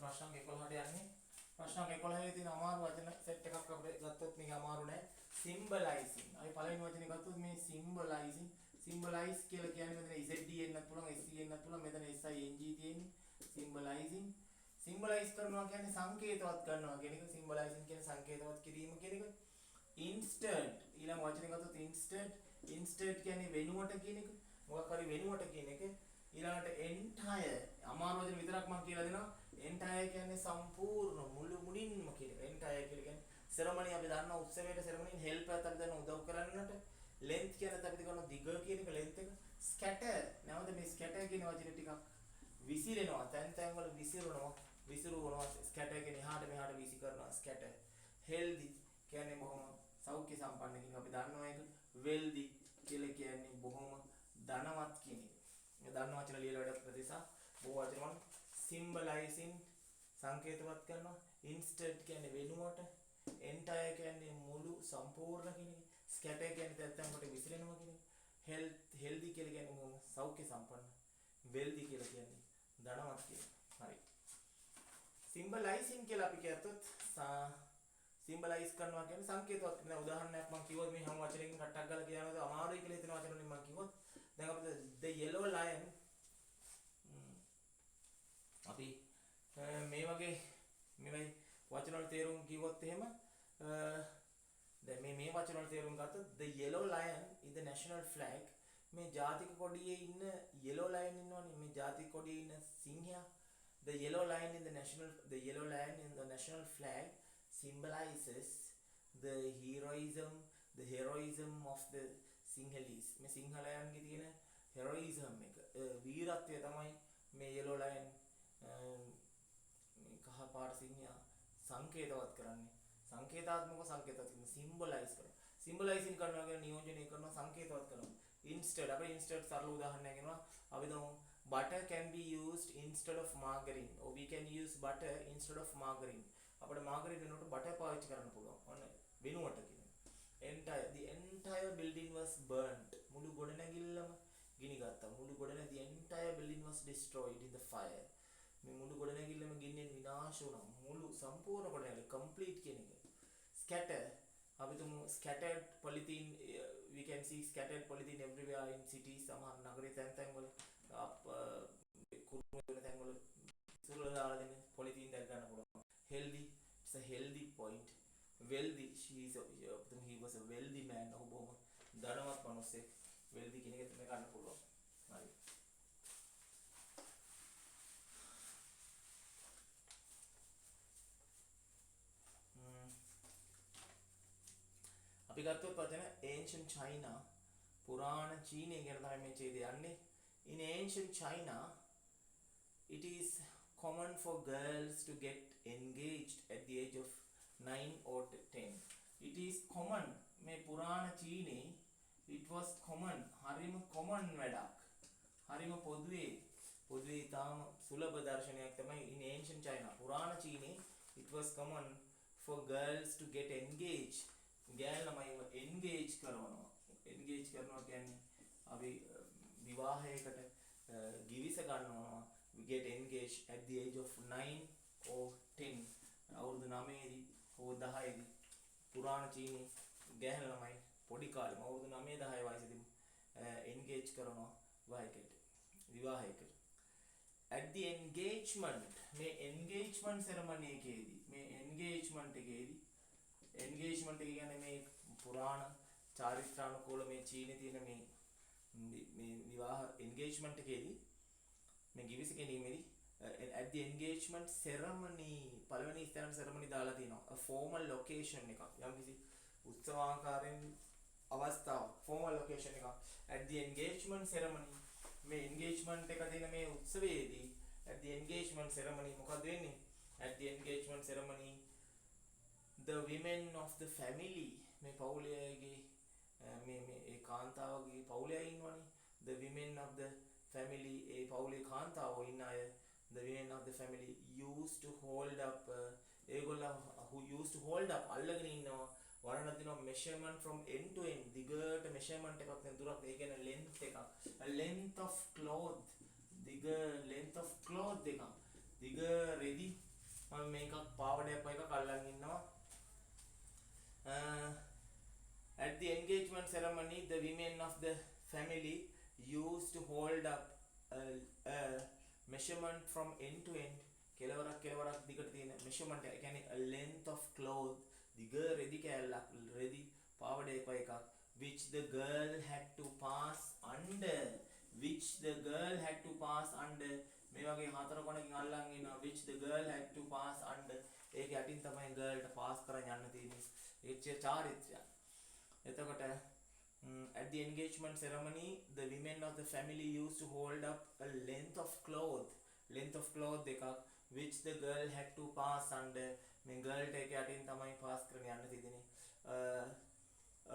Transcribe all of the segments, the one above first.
ප්‍රශ්න අංක 11ට යන්නේ. ප්‍රශ්න අංක 11 තියෙන අමාරු වචන සෙට් එකක් අපිට ගත්තොත් මේක අමාරු නෑ. symbolizing. අපි පළවෙනි වචනේ ගත්තොත් මේ symbolizing. symbolize කියලා කියන්නේ මෙතන zd එන්නත් පුළුවන්, sc එන්නත් පුළුවන්. මෙතන sing තියෙන්නේ. symbolizing. symbolize කරනවා කියන්නේ සංකේතවත් කරනවා කියන එක. symbolizing කියන්නේ සංකේතවත් කිරීම කියන එක. instant ඊළඟ වචනේ ගත්තොත් instant. instant කියන්නේ වෙනුවට කියන එක. මොකක් හරි වෙනුවට කියන එක. ඊළඟට entire අමාරු වචන විතරක් මම කියලා දෙනවා. entire කියන්නේ සම්පූර්ණ මුළු මුලින්ම කියන එක. entire කියලා කියන්නේ ceremony අපි දන්නා උත්සවයට ceremony help එකත් අපි දන්නා උදව් කරන්නට. length කියන්නේ අපි දන්නා දිග කියන එක length එක. scatter නැවත මේ scatter කියන වචනේ ටිකක් විසිරෙනවා. තැන් තැන් වල විසිරුවනවා. scatter කියන්නේ එහාට මෙහාට විසි කරනවා scatter. healthy කියන්නේ බොහොම සෞඛ්‍ය සම්පන්න කියන අපි දන්නවා ඒක. wealthy කියලා කියන්නේ බොහොම ධනවත් කියන එක. මේ දන්න වචන ලියලා වැඩක් ප්‍රතිසා බොහෝ වචන වල symbolizing සංකේතවත් කරනවා. instant කියන්නේ වෙනුවට. entire කියන්නේ මුළු සම්පූර්ණ කියන එක. scatter කියන්නේ නැත්තම් කොට විසිරෙනවා කියන එක. healthy කියලා කියන්නේ බොහොම සෞඛ්‍ය සම්පන්න. wealthy කියලා කියන්නේ ධනවත් කියන එක. හරි. symbolizing කියලා අපි කියතොත් symbolize කරනවා කියන්නේ සංකේතවත් කරන උදාහරණයක් මම කිව්වොත් මේ හැම වචනයකින් කට්ටක් ගාලා කියනවාද අමාරුයි කියලා හිතන වචන වලින් මම කිව්වොත් දැන් අපිට the yellow lion අපි මේ වගේ මේ වචන වල තේරුම් කිව්වොත් එහෙම දැන් මේ වචන වල තේරුම් ගත්තොත් the yellow lion is the national flag මේ ජාතික කොඩියේ ඉන්න yellow lion ඉන්නවනේ මේ ජාතික කොඩියේ ඉන්න සිංහයා the yellow lion in the national flag symbolizes the heroism of the Sinhalese මේ සිංහලයන්ගේ තියෙන heroism එක වීරත්වය තමයි මේ yellow lion මේ කහ පාට සිංහයා සංකේතවත් කරන්නේ සංකේතාත්මක සංකේතවත් symbolize කරනවා symbolizing කරනවා කියන්නේ නියෝජනය කරනවා සංකේතවත් කරනවා instead අපි instead සරල උදාහරණයක් ගන්නවා අපි දමු butter can be used instead of margarine or we can use butter instead of margarine අපිට margarine වෙනුවට butter පාවිච්චි කරන්න පුළුවන් ඔන්න වෙනුවට කියන්නේ the entire building was burnt මුළු ගොඩනැගිල්ලම ගිනි ගත්තා මුළු ගොඩනැගිල්ල the entire building was destroyed in the fire මේ මුළු ගොඩනැගිල්ලම ගින්නෙන් විනාශ වුණා මුළු සම්පූර්ණ ගොඩනැගිල්ල complete කියන එක scatter අපි තුමු scattered polythene we can see scattered polythene everywhere in cities සමහර නගරේ තැන් තැන් වල කුරුණු වෙන තැන් වල ඉස්සරලා දාලා දෙන polythene දැක් ගන්න පුළුවන් healthy it's a healthy point wealthy he was a wealthy man ඔහු බොහොම ධනවත් මිනිහෙක් wealthy කියන එක තමයි ගන්න පුළුවන් හරි අපි ගත්තොත් වචන ancient China පුරාණ චීනය ගැන තමයි මේ ඡේදය යන්නේ in ancient China it is common for girls to get engaged at the age of 9 or 10 it is common මේ පුරාණ චීනේ it was common හරිම common වැඩක් හරිම පොදුවේ තාම සුලභ දර්ශනයක් තමයි in ancient China පුරාණ චීනේ it was common for girls to get engaged ගෑන් ළමයිව engage කරනවා කියන්නේ අපි විවාහයකට ගිවිස ගන්නවා we get engaged at the age of 9 or 10 අවුරුදු 9 දී හෝ 10 දී පුරාණ චීනී ගෑන් ළමයි පොඩි කාලෙම අවුරුදු 9 10 වයසේදී engage කරනවා විවාහයකට at the engagement මේ engagement ceremony එකේදී engagement එක කියන්නේ මේ පුරාණ චාරිත්‍රානුකූල මේ චීනේ තියෙන මේ විවාහ engagement එකේදී මේ ගිවිස ගැනීමේදී at the engagement ceremony පළවෙනි ස්ථාන ceremony දාලා තියෙනවා a formal location එකක් යම්කිසි උත්සවාකාරයෙන් අවස්ථාව formal location එකක් at the engagement ceremony මේ engagement එක දෙන මේ උත්සවයේදී at the engagement ceremony මොකද වෙන්නේ at the engagement ceremony the women of the family මේ පවුලේගේ මේ ඒ කාන්තාවගේ පවුලේ ඉන්නවනේ the women of the family ඒ පවුලේ කාන්තාවෝ ඉන්න අය the women of the family used to hold up ඒගොල්ලෝ who used to hold up අල්ලගෙන ඉන්නවා වරණ දිනවා measurement from end to end දිගට measurement එකක් දැන් දුරක් ඒ කියන්නේ length එකක් length of cloth දිග length of cloth එකක් දිග රෙදි මම මේකක් පාවඩයක් එකක් අල්ලන් ඉන්නවා. At the engagement ceremony, the women of the family used to hold up a measurement from end to end. කෙලවරක් දිගට තියෙන measurement එක කියන්නේ a length of cloth දිග රෙදි කෑල්ලක් රෙදි පාවඩයක එකක් which the girl had to pass under මේ වගේ හතර කොනකින් අල්ලන් ඉන්නවා which the girl had to pass under ඒක යටින් තමයි girl ට pass කරන් යන්න තියෙන්නේ ඒ චාරිත්‍රය. එතකොට at the engagement ceremony the women of the family used to hold up a length of cloth එකක් which the girl had to pass under මේ girl ට ඒක යටින් තමයි pass කරගෙන යන්න තියෙන්නේ.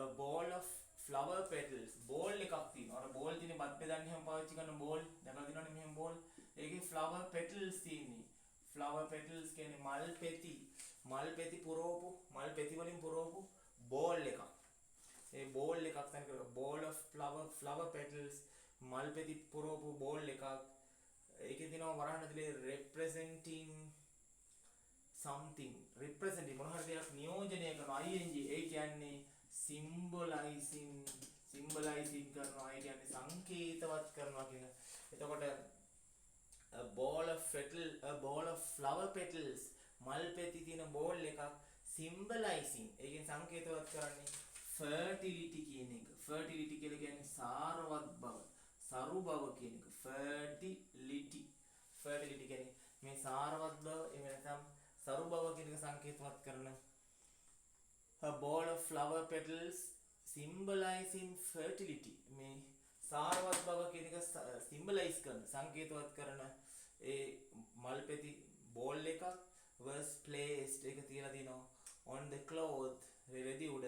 A ball of flower petals ball එකක් තියෙනවා. අර ball තියෙන බත් බෙදන්න හැම පාවිච්චි කරන ball දැකලා තියෙනවනේ මෙහෙම ball. ඒකේ flower petals තියෙන්නේ. flower petals කියන්නේ මල් පෙති පුරවපු මල් පෙති වලින් පුරවපු ball එකක්. ඒ ball එකක් තමයි ball of flower petals මල් පෙති පුරවපු ball එකක්. ඒකේ තියෙනවා වරහන් ඇතුලේ representing something මොන හරි දෙයක් නියෝජනය කරනවා ing ඒ කියන්නේ symbolizing කරනවා ඒ කියන්නේ සංකේතවත් කරනවා කියන. එතකොට a ball of flower petals මල් පෙති තියෙන ball එකක් symbolizing ඒකෙන් සංකේතවත් කරන්නේ fertility කියන එක. fertility කියලා කියන්නේ සාරවත් බව සරු බව කියන එක. fertility කියන්නේ මේ සාරවත් බව එහෙම නැත්නම් සරු බව කියන එක සංකේතවත් කරන a ball of flower petals symbolizing fertility මේ සාරවත් බව කියන එක symbolize කරන සංකේතවත් කරන ඒ මල් පෙති ball එකක් was placed ඒක තියලා දිනවා on the cloth රෙදි උඩ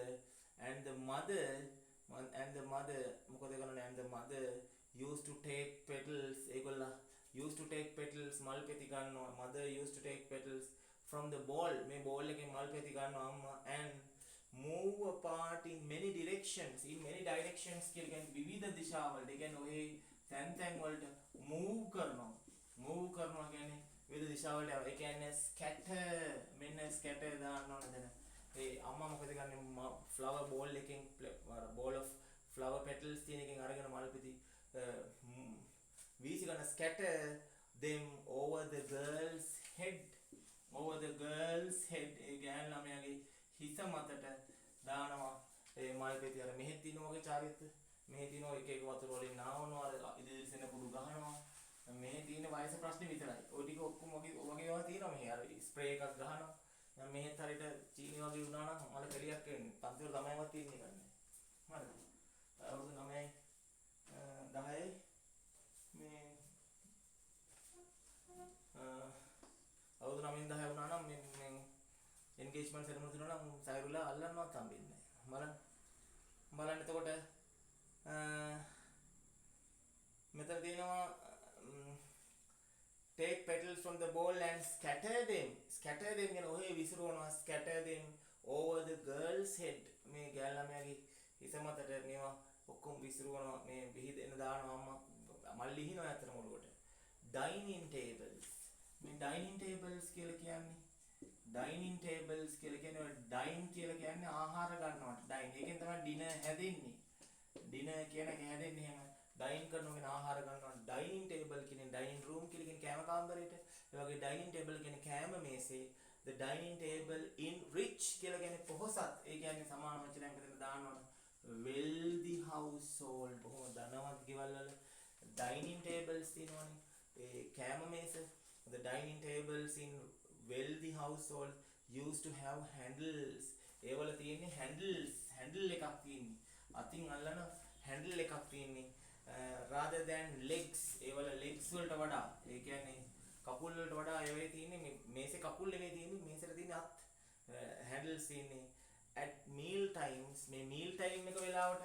and the mother මොකද කරන්නේ and the mother used to take petals ඒගොල්ලා used to take petals මල් පෙති ගන්නවා mother used to take petals from the ball මේ ball එකෙන් මල් පෙති ගන්නවා අම්මා and move apart in many directions කියලා කියන්නේ විවිධ දිශාවලට ඒ කියන්නේ ඔය තැන් වලට move කරනවා කියන්නේ විවිධ දිශාවලට ඒ කියන්නේ scatter දාන්න ඕනේ දැන් ඒ අම්මා මොකද කරන්නේ flower ball එකෙන් ball of flower petals තියෙන එකෙන් අරගෙන මල් පෙති වීසි ගන්න scatter them over the girl's head ඒ ගෑන් ළමයාගේ හිස මතට දානවා ඒ මල් පෙති. අර මෙහෙ තියෙන වගේ චාරිත්‍ර මෙහෙ තියෙන එක වතුර වලින් නාවනවා අර ඉදිරිසෙන කුඩු ගහනවා මෙහෙ තියෙන වයස ප්‍රශ්නේ විතරයි. ඔය ටික ඔක්කොම වගේ ඒවා තියෙනවා මෙහෙ අර ස්ප්‍රේ එකක් ගහනවා. දැන් මෙහෙත් හරියට චීනි වගේ වුණා නම් මල කෙලියක් එන්නේ. පන්තිවල ළමයිවත් තියෙන්නේ කන්නේ. හරිද? අවුරුදු 9යි 10යි මේ අවුරුදු 9න් 10 වුණා නම් මේ engagement ceremony තියෙනවා නම් සයරුලා අල්ලන්නවත් හම්බෙන්නේ නැහැ. බලන්න එතකොට මෙතන තියෙනවා take petals from the bowl and scatter them කියන ඔහේ විසිරවනවා scatter them over the girl's head මේ ගෑල් ළමයාගේ හිස මතට මේවා ඔක්කොම විසිරවනවා මේ විහිදෙන දානවා අම්මා මල් ලිහිනවා අතන මොළකට. dining tables මේ dining tables කියලා කියන්නේ dining tables කියලා කියන්නේ dine කියලා කියන්නේ ආහාර ගන්නවට dine ඒකෙන් තමයි dinner හැදෙන්නේ. dinner කියන එක හැදෙන්නේ එහෙම dine කරනවා ආහාර ගන්නවා. dining table කියන්නේ dining room කියලා කියන්නේ කෑම කාමරේට. ඒ වගේ dining table කියන්නේ කෑම මේසේ. the dining table in rich කියලා කියන්නේ පොහොසත්. ඒ කියන්නේ සමාන වචනයක් මෙතන දානවා. wealthy household බොහොම ධනවත් ගෙවල් වල dining tables තියෙනවානේ. ඒ කෑම මේස. the dining tables in wealthy household used to have handles ඒවල තියෙන්නේ handle එකක් තියෙන්නේ අතින් අල්ලන handle එකක් තියෙන්නේ rather than legs ඒවල legs වලට වඩා ඒ කියන්නේ කකුල් වලට වඩා ඒවේ තියෙන්නේ මේසේ කකුල් නෙවෙයි තියෙන්නේ මේසෙට තියෙන්නේ අත් handles තියෙන්නේ at meal times මේ meal time එක වෙලාවට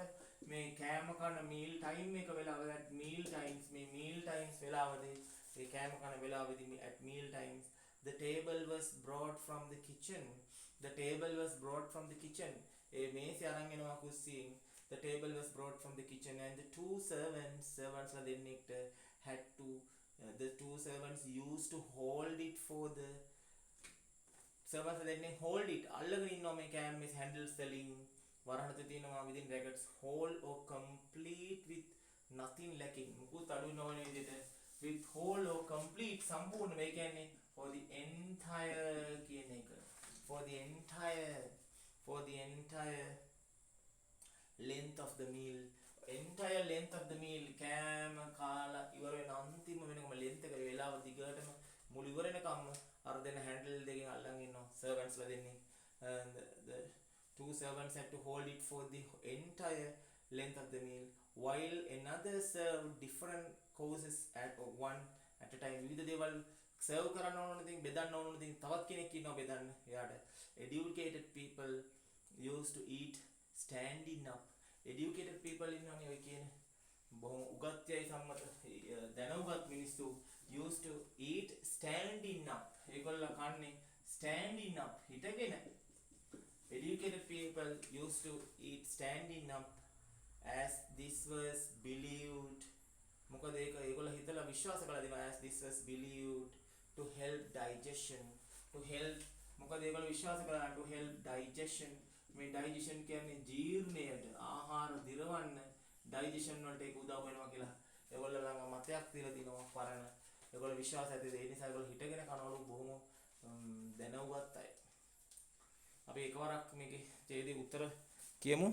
මේ කෑම කන meal time එක වෙලාවට at meal times මේ meal times වෙලාවදී ඒ කෑම කන වෙලාවදී at meal times the table was brought from the kitchen ඒ මේසේ අරන් එනවා කුස්සියෙන් the table was brought from the kitchen and the two servants ලා දෙන්නෙක්ට had to the two servants used to hold it for the servants දෙන්නේ hold it අල්ලගෙන ඉන්නවා මේ කෑම මේ handles වලින් වරහණට තියෙනවා within brackets whole or complete with nothing lacking මුකුත් අඩු නොවන විදිහට with whole or complete සම්පූර්ණ මේ කියන්නේ for the entire කියන එක for the entire length of the meal entire length of the meal කෑම කාලා ඉවර වෙන අන්තිම වෙනකම length එක වේලාව දිගටම මුළු ඉවර වෙනකම් අර දෙන handle දෙකෙන් අල්ලන් ඉන්නවා servants ලා දෙන්නේ the two servants have to hold it for the entire length of the meal while another serve different courses at one at a time විවිධ දේවල් serve කරන්න ඕන ඉතින් බෙදන්න ඕන ඉතින් තවත් කෙනෙක් ඉන්නවා බෙදන්න එයාට educated people used to eat standing up educated people ඉන්නවනේ ඔය කියන බොහොම උගත්යයි සම්මත දැනුගත් මිනිස්සු used to eat standing up ඒගොල්ලෝ කන්නේ standing up හිටගෙන educated people used to eat standing up as this was believed මොකද ඒගොල්ලෝ හිතලා විශ්වාස කළා දෙනවා as this was believed to help digestion to help මොකද ඒගොල්ලෝ විශ්වාස කළා to help digestion මේ digestion කියන්නේ ජීර්ණයට ආහාර දිරවන්න digestion වලට ඒක උදව් වෙනවා කියලා ඒගොල්ලෝ ළඟ මතයක් තියලා දිනවා පරණ ඒගොල්ලෝ විශ්වාස ඇති ඒ නිසා ඒගොල්ලෝ හිටගෙන කනවලු බොහොම දැනුවත් අය අපි එකවරක් මේකේ ඡේදයේ උත්තර කියමු